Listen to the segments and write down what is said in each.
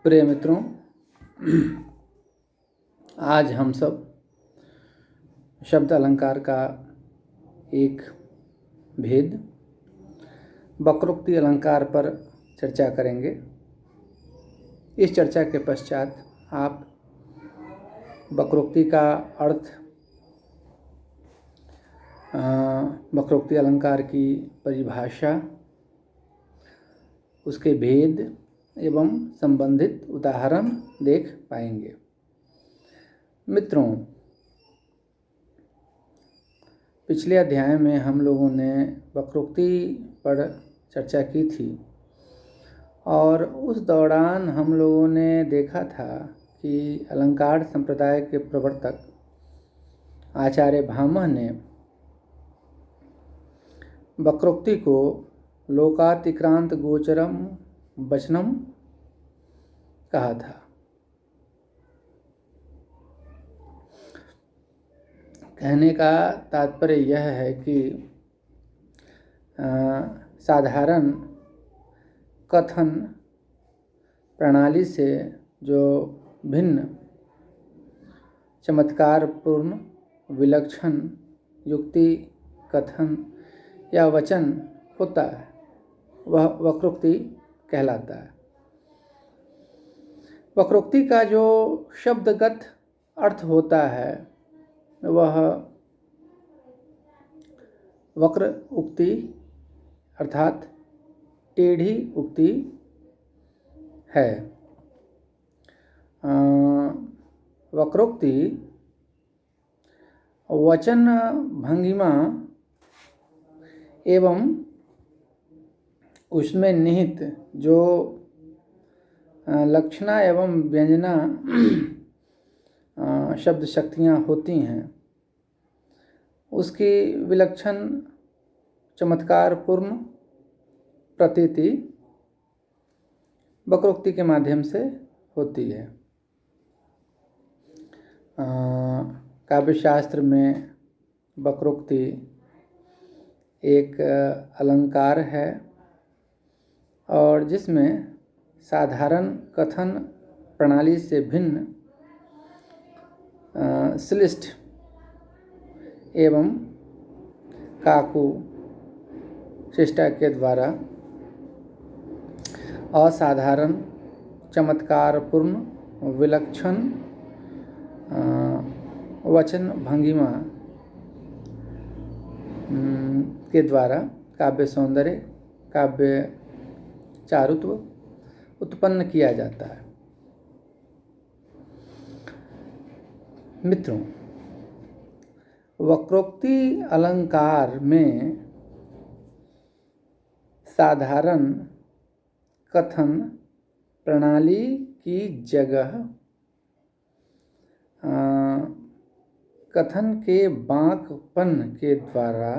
प्रिय मित्रों, आज हम सब शब्द अलंकार का एक भेद वक्रोक्ति अलंकार पर चर्चा करेंगे। इस चर्चा के पश्चात आप वक्रोक्ति का अर्थ, वक्रोक्ति अलंकार की परिभाषा, उसके भेद एवं संबंधित उदाहरण देख पाएंगे। मित्रों, पिछले अध्याय में हम लोगों ने वक्रोक्ति पर चर्चा की थी और उस दौरान हम लोगों ने देखा था कि अलंकार संप्रदाय के प्रवर्तक आचार्य भामह ने वक्रोक्ति को लोकातिक्रांत गोचरम वचनम कहा था। कहने का तात्पर्य यह है कि साधारण कथन प्रणाली से जो भिन्न चमत्कारपूर्ण विलक्षण युक्ति कथन या वचन होता है, वह वक्रोक्ति कहलाता है। वक्रोक्ति का जो शब्दगत अर्थ होता है वह वक्र उक्ति अर्थात टेढ़ी उक्ति है। वक्रोक्ति वचन भंगिमा एवं उसमें निहित जो लक्षणा एवं व्यंजना शब्द शक्तियाँ होती हैं, उसकी विलक्षण चमत्कारपूर्ण प्रतीति वक्रोक्ति के माध्यम से होती है। काव्यशास्त्र में वक्रोक्ति एक अलंकार है और जिसमें साधारण कथन प्रणाली से भिन्न श्लिष्ट एवं काकु चेष्टा के द्वारा असाधारण चमत्कारपूर्ण विलक्षण वचन भंगिमा के द्वारा काव्य सौंदर्य, काव्य चारुत्व उत्पन्न किया जाता है। मित्रों, वक्रोक्ति अलंकार में साधारण कथन प्रणाली की जगह कथन के बांकपन के द्वारा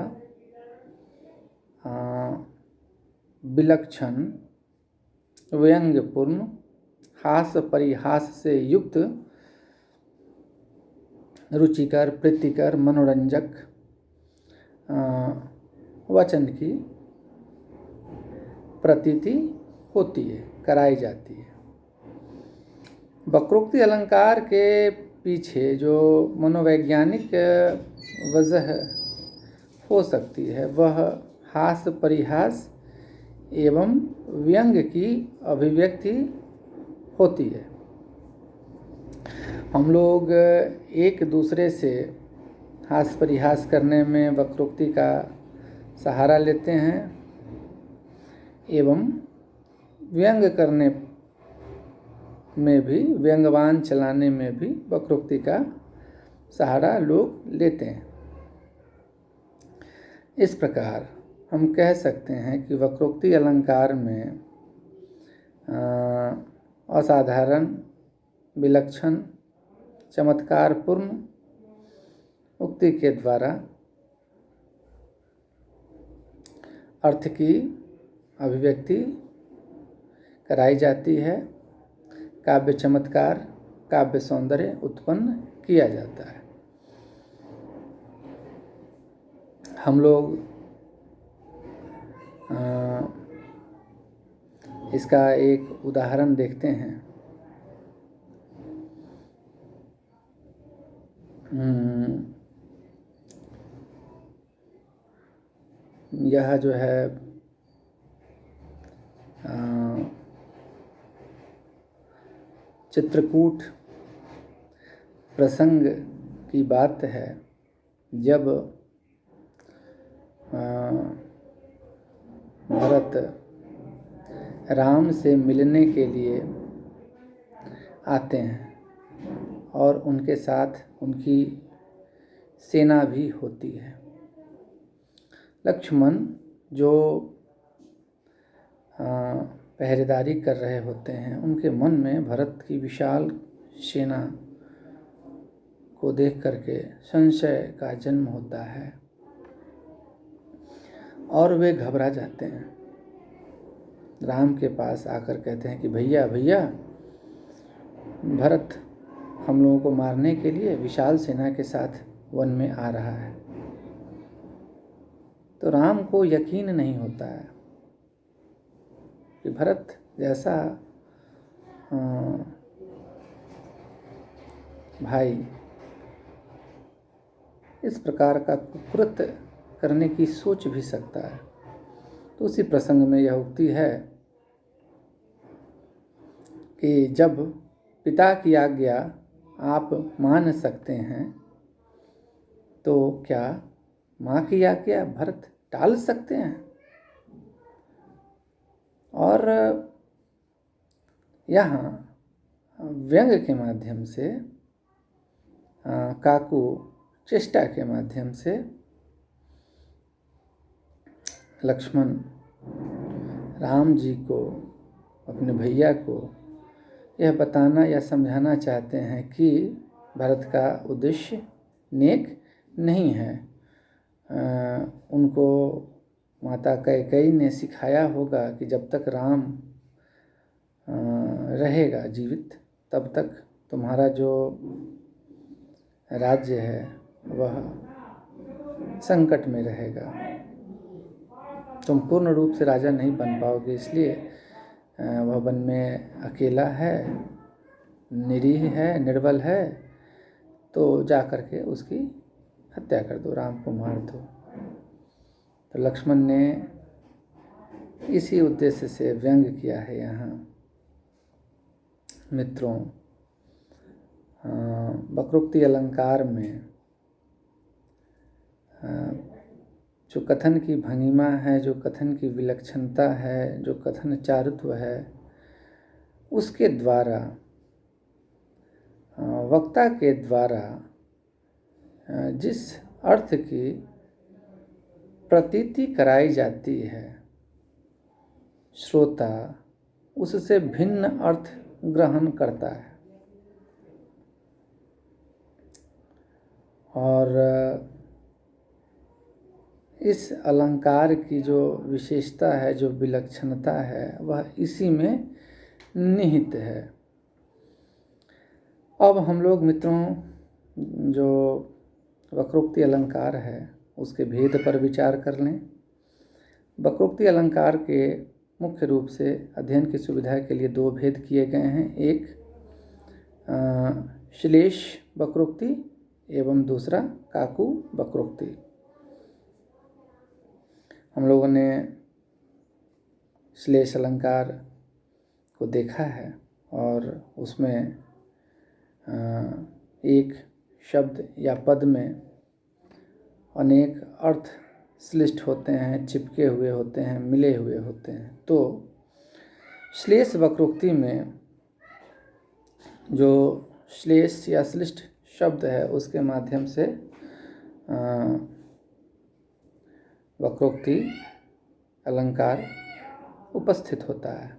विलक्षण व्यंग्यपूर्ण हास परिहास से युक्त रुचिकर प्रीतिकर मनोरंजक वचन की प्रतीति होती है, कराई जाती है। वक्रोक्ति अलंकार के पीछे जो मनोवैज्ञानिक वजह हो सकती है वह हास परिहास एवं व्यंग की अभिव्यक्ति होती है। हम लोग एक दूसरे से हास परिहास करने में वक्रोक्ति का सहारा लेते हैं एवं व्यंग करने में भी, व्यंग्यवान चलाने में भी वक्रोक्ति का सहारा लोग लेते हैं। इस प्रकार हम कह सकते हैं कि वक्रोक्ति अलंकार में असाधारण विलक्षण चमत्कारपूर्ण उक्ति के द्वारा अर्थ की अभिव्यक्ति कराई जाती है, काव्य चमत्कार, काव्य सौंदर्य उत्पन्न किया जाता है। हम लोग इसका एक उदाहरण देखते हैं यह जो है चित्रकूट प्रसंग की बात है, जब भरत राम से मिलने के लिए आते हैं और उनके साथ उनकी सेना भी होती है। लक्ष्मण जो पहरेदारी कर रहे होते हैं, उनके मन में भरत की विशाल सेना को देख करके संशय का जन्म होता है और वे घबरा जाते हैं। राम के पास आकर कहते हैं कि भैया भैया, भरत हम लोगों को मारने के लिए विशाल सेना के साथ वन में आ रहा है। तो राम को यकीन नहीं होता है कि भरत जैसा भाई इस प्रकार का कुकृत्य करने की सोच भी सकता है। तो उसी प्रसंग में यह उक्ति है कि जब पिता की आज्ञा आप मान सकते हैं, तो क्या माँ की आज्ञा भरत टाल सकते हैं? और यहाँ व्यंग के माध्यम से, काकू चेष्टा के माध्यम से लक्ष्मण राम जी को, अपने भैया को यह बताना या समझाना चाहते हैं कि भरत का उद्देश्य नेक नहीं है। उनको माता कैकेयी ने सिखाया होगा कि जब तक राम रहेगा जीवित, तब तक तुम्हारा जो राज्य है वह संकट में रहेगा, तुम पूर्ण रूप से राजा नहीं बन पाओगे। इसलिए वह वन में अकेला है, निरीह है, निर्बल है, तो जा कर के उसकी हत्या कर दो, राम को मार दो। तो लक्ष्मण ने इसी उद्देश्य से व्यंग किया है यहाँ। मित्रों, वक्रोक्ति अलंकार में जो कथन की भंगिमा है, जो कथन की विलक्षणता है, जो कथन चारुत्व है, उसके द्वारा, वक्ता के द्वारा जिस अर्थ की प्रतीति कराई जाती है, श्रोता उससे भिन्न अर्थ ग्रहण करता है। और इस अलंकार की जो विशेषता है, जो विलक्षणता है, वह इसी में निहित है। अब हम लोग मित्रों जो वक्रोक्ति अलंकार है उसके भेद पर विचार कर लें। वक्रोक्ति अलंकार के मुख्य रूप से अध्ययन की सुविधा के लिए दो भेद किए गए हैं। एक श्लेष वक्रोक्ति एवं दूसरा काकू वक्रोक्ति। हम लोगों ने श्लेष अलंकार को देखा है और उसमें एक शब्द या पद में अनेक अर्थ श्लिष्ट होते हैं, चिपके हुए होते हैं, मिले हुए होते हैं। तो श्लेष वक्रोक्ति में जो श्लेष या श्लिष्ट शब्द है उसके माध्यम से वक्रोक्ति अलंकार उपस्थित होता है।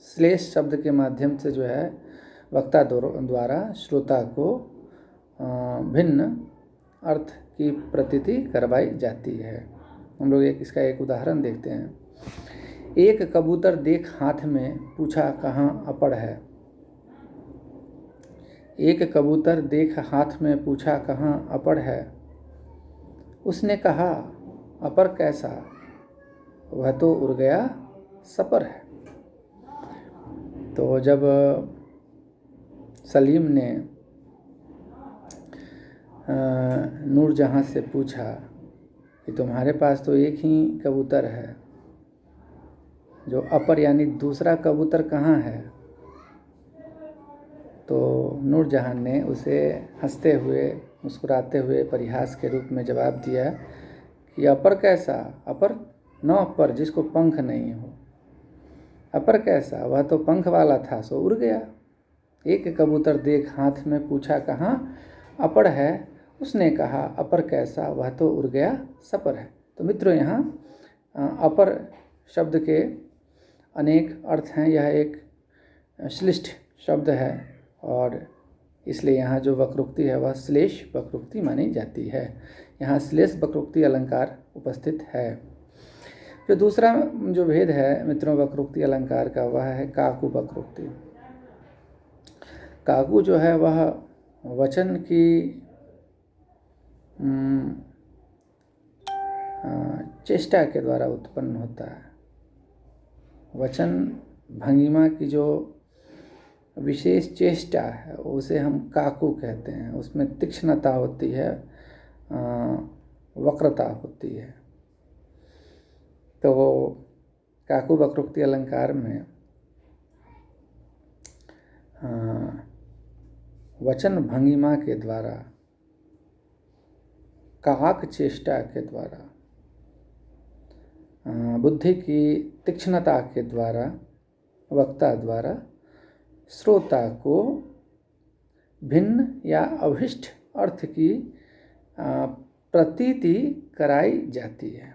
श्लेष शब्द के माध्यम से जो है वक्ता द्वारा श्रोता को भिन्न अर्थ की प्रतीति करवाई जाती है। हम लोग इसका एक उदाहरण देखते हैं। एक कबूतर देख हाथ में, पूछा कहाँ अपड़ है। एक कबूतर देख हाथ में, पूछा कहाँ अपड़ है। उसने कहा अपर कैसा, वह तो उड़ गया सपर है। तो जब सलीम ने नूरजहाँ से पूछा कि तुम्हारे पास तो एक ही कबूतर है, जो अपर यानी दूसरा कबूतर कहाँ है? तो नूरजहाँ ने उसे हंसते हुए मुस्कुराते हुए परिहास के रूप में जवाब दिया कि अपर कैसा? अपर न अपर जिसको पंख नहीं हो। अपर कैसा? वह तो पंख वाला था सो उड़ गया। एक कबूतर देख हाथ में पूछा कहाँ अपर है? उसने कहा अपर कैसा? वह तो उड़ गया सपर है। तो मित्रों, यहाँ अपर शब्द के अनेक अर्थ हैं। यह एक श्लिष्ट शब्द है और इसलिए यहाँ जो वक्रोक्ति है वह श्लेष वक्रोक्ति मानी जाती है। यहाँ श्लेष वक्रोक्ति अलंकार उपस्थित है। जो दूसरा जो भेद है मित्रों वक्रोक्ति अलंकार का, वह है काकु वक्रोक्ति। काकु जो है वह वचन की चेष्टा के द्वारा उत्पन्न होता है। वचन भंगिमा की जो विशेष चेष्टा है उसे हम काकु कहते हैं। उसमें तीक्ष्णता होती है, वक्रता होती है। तो काकु वक्रोक्ति अलंकार में वचन भंगिमा के द्वारा, काक चेष्टा के द्वारा, बुद्धि की तीक्ष्णता के द्वारा, वक्ता द्वारा श्रोता को भिन्न या अभिष्ट अर्थ की प्रतीति कराई जाती है।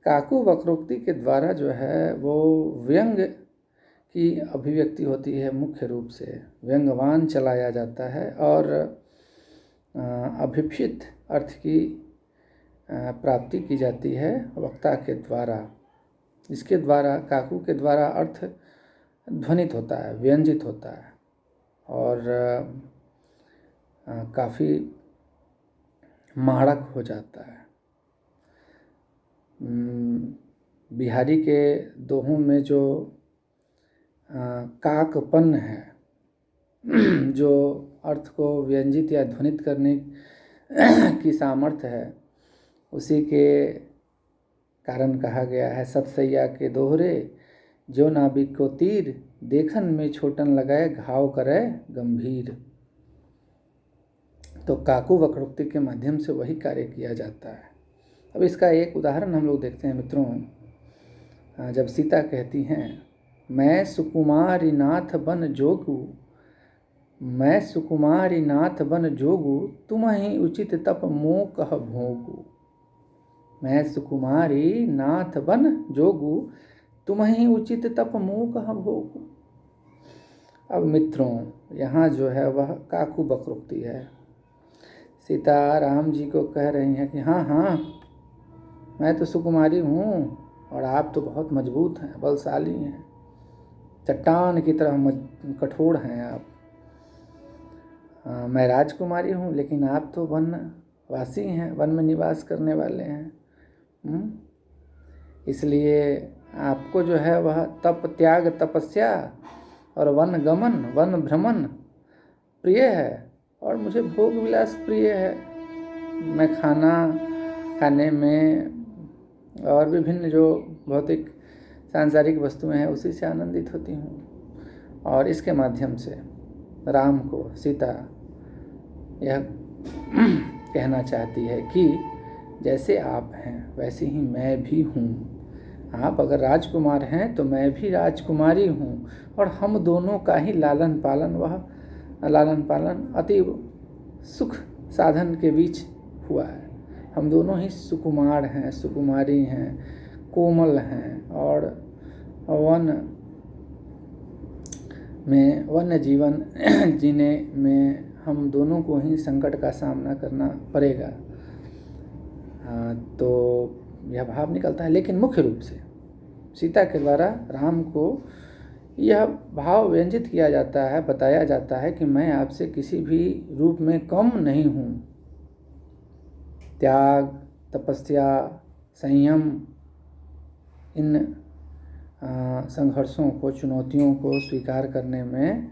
काकु वक्रोक्ति के द्वारा जो है वो व्यंग की अभिव्यक्ति होती है। मुख्य रूप से व्यंग्यवान चलाया जाता है और अभिप्सित अर्थ की प्राप्ति की जाती है वक्ता के द्वारा। इसके द्वारा काकु के द्वारा अर्थ ध्वनित होता है, व्यंजित होता है और काफ़ी माड़क हो जाता है। बिहारी के दोहों में जो काकपन है, जो अर्थ को व्यंजित या ध्वनित करने की सामर्थ्य है, उसी के कारण कहा गया है सतसैया के दोहरे, जो नाभिक को तीर देखन में छोटन लगाए, घाव करे गंभीर। तो काकु वक्रोक्ति के माध्यम से वही कार्य किया जाता है। अब इसका एक उदाहरण हम लोग देखते हैं मित्रों। जब सीता कहती हैं मैं सुकुमारी नाथ बन जोगू, मैं सुकुमारी नाथ बन जोगू, तुम ही उचित तप मोह कह भोगू। मैं सुकुमारी नाथ बन जोगू, तुम ही उचित तप मोह कह भोगू। अब मित्रों यहाँ जो है वह काकु वक्रोक्ति है। सीता राम जी को कह रही हैं कि हाँ हाँ मैं तो सुकुमारी हूँ और आप तो बहुत मजबूत हैं, बलशाली हैं, चट्टान की तरह कठोर हैं आप। मैं राजकुमारी हूँ लेकिन आप तो वनवासी हैं, वन में निवास करने वाले हैं। इसलिए आपको जो है वह तप त्याग तपस्या और वन गमन वन भ्रमण प्रिय है और मुझे भोग विलास प्रिय है। मैं खाना खाने में और विभिन्न जो भौतिक सांसारिक वस्तुएं हैं उसी से आनंदित होती हूँ। और इसके माध्यम से राम को सीता यह कहना चाहती है कि जैसे आप हैं वैसे ही मैं भी हूँ। आप अगर राजकुमार हैं तो मैं भी राजकुमारी हूँ और हम दोनों का ही लालन पालन अति सुख साधन के बीच हुआ है। हम दोनों ही सुकुमार हैं, सुकुमारी हैं, कोमल हैं और वन्य जीवन जीने में हम दोनों को ही संकट का सामना करना पड़ेगा। तो यह भाव निकलता है। लेकिन मुख्य रूप से सीता के द्वारा राम को यह भाव व्यंजित किया जाता है, बताया जाता है कि मैं आपसे किसी भी रूप में कम नहीं हूँ। त्याग, तपस्या, संयम, इन संघर्षों को, चुनौतियों को स्वीकार करने में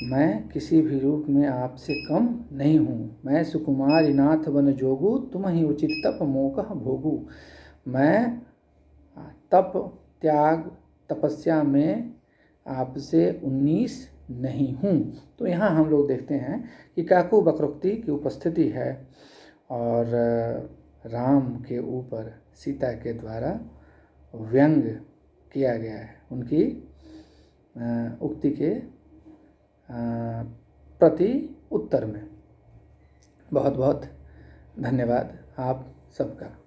मैं किसी भी रूप में आपसे कम नहीं हूँ। मैं सुकुमारी नाथ बन जोगू, तुम ही उचित तप मोकह भोगू। मैं तप त्याग तपस्या में आपसे 19 नहीं हूँ। तो यहाँ हम लोग देखते हैं कि काकू वक्रोक्ति की उपस्थिति है और राम के ऊपर सीता के द्वारा व्यंग किया गया है उनकी उक्ति के प्रति उत्तर में। बहुत बहुत धन्यवाद आप सबका।